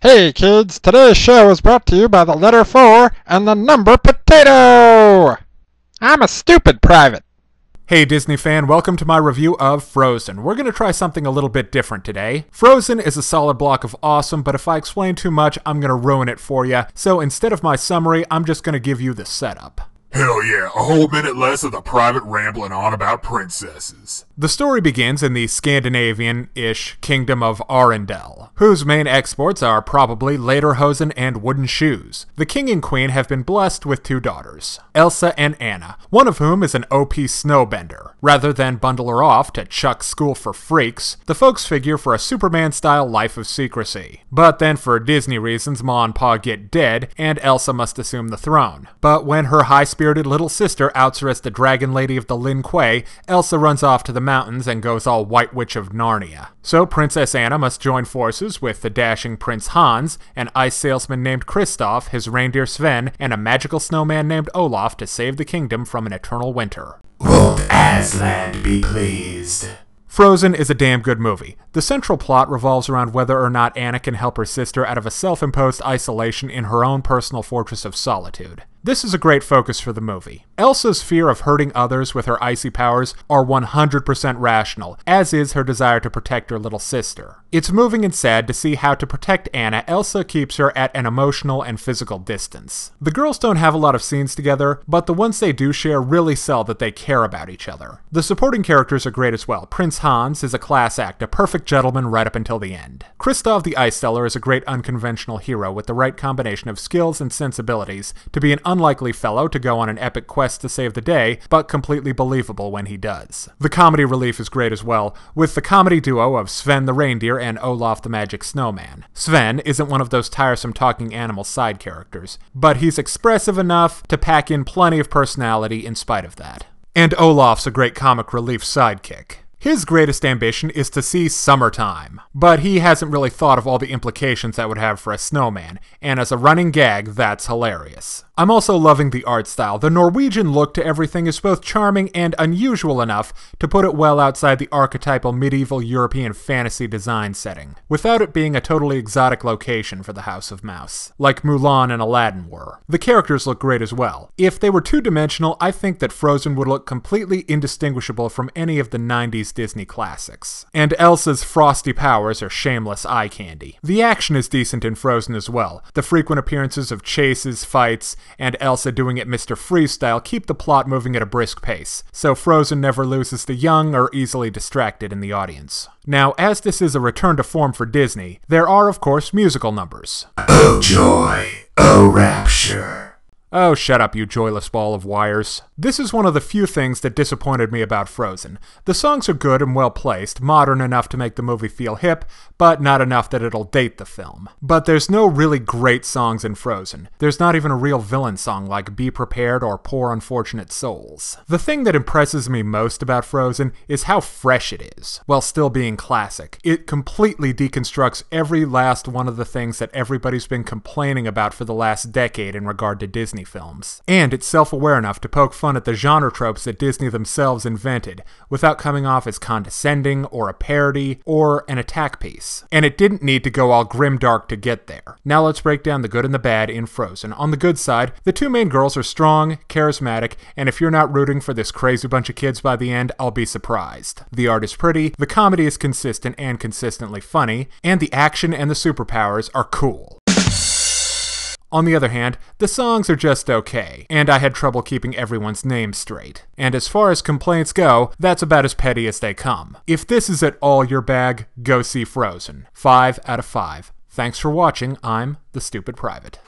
Hey kids, today's show is brought to you by the letter 4 and the number potato! I'm a stupid private. Hey Disney fan, welcome to my review of Frozen. We're going to try something a little bit different today. Frozen is a solid block of awesome, but if I explain too much, I'm going to ruin it for you. So instead of my summary, I'm just going to give you the setup. Hell yeah, a whole minute less of the private rambling on about princesses. The story begins in the Scandinavian-ish kingdom of Arendelle, whose main exports are probably lederhosen and wooden shoes. The king and queen have been blessed with two daughters, Elsa and Anna, one of whom is an OP snowbender. Rather than bundle her off to Chuck School for Freaks, the folks figure for a Superman-style life of secrecy. But then for Disney reasons, Ma and Pa get dead, and Elsa must assume the throne. But when her high-spirited little sister outs her as the Dragon Lady of the Lin Kuei, Elsa runs off to the mountains and goes all White Witch of Narnia. So Princess Anna must join forces with the dashing Prince Hans, an ice salesman named Kristoff, his reindeer Sven, and a magical snowman named Olaf to save the kingdom from an eternal winter. Won't Aslan be pleased? Frozen is a damn good movie. The central plot revolves around whether or not Anna can help her sister out of a self-imposed isolation in her own personal fortress of solitude. This is a great focus for the movie. Elsa's fear of hurting others with her icy powers are 100% rational, as is her desire to protect her little sister. It's moving and sad to see how to protect Anna, Elsa keeps her at an emotional and physical distance. The girls don't have a lot of scenes together, but the ones they do share really sell that they care about each other. The supporting characters are great as well. Prince Hans is a class act, a perfect gentleman right up until the end. Kristoff the Ice Seller is a great unconventional hero with the right combination of skills and sensibilities to be an unlikely fellow to go on an epic quest to save the day, but completely believable when he does. The comedy relief is great as well, with the comedy duo of Sven the reindeer and Olaf the magic snowman. Sven isn't one of those tiresome talking animal side characters, but he's expressive enough to pack in plenty of personality in spite of that. And Olaf's a great comic relief sidekick. His greatest ambition is to see summertime, but he hasn't really thought of all the implications that would have for a snowman, and as a running gag, that's hilarious. I'm also loving the art style. The Norwegian look to everything is both charming and unusual enough to put it well outside the archetypal medieval European fantasy design setting, without it being a totally exotic location for the House of Mouse, like Mulan and Aladdin were. The characters look great as well. If they were two-dimensional, I think that Frozen would look completely indistinguishable from any of the 90s Disney classics. And Elsa's frosty powers are shameless eye candy. The action is decent in Frozen as well. The frequent appearances of chases, fights, and Elsa doing it Mr. Freeze style keep the plot moving at a brisk pace, so Frozen never loses the young or easily distracted in the audience. Now, as this is a return to form for Disney, there are of course musical numbers. Oh joy, oh rapture. Oh, shut up, you joyless ball of wires. This is one of the few things that disappointed me about Frozen. The songs are good and well placed, modern enough to make the movie feel hip, but not enough that it'll date the film. But there's no really great songs in Frozen. There's not even a real villain song like Be Prepared or Poor Unfortunate Souls. The thing that impresses me most about Frozen is how fresh it is, while still being classic. It completely deconstructs every last one of the things that everybody's been complaining about for the last decade in regard to Disney films. And it's self-aware enough to poke fun at the genre tropes that Disney themselves invented, without coming off as condescending, or a parody, or an attack piece. And it didn't need to go all grimdark to get there. Now let's break down the good and the bad in Frozen. On the good side, the two main girls are strong, charismatic, and if you're not rooting for this crazy bunch of kids by the end, I'll be surprised. The art is pretty, the comedy is consistent and consistently funny, and the action and the superpowers are cool. On the other hand, the songs are just okay, and I had trouble keeping everyone's names straight. And as far as complaints go, that's about as petty as they come. If this is at all your bag, go see Frozen. 5 out of 5. Thanks for watching, I'm the Stupid Private.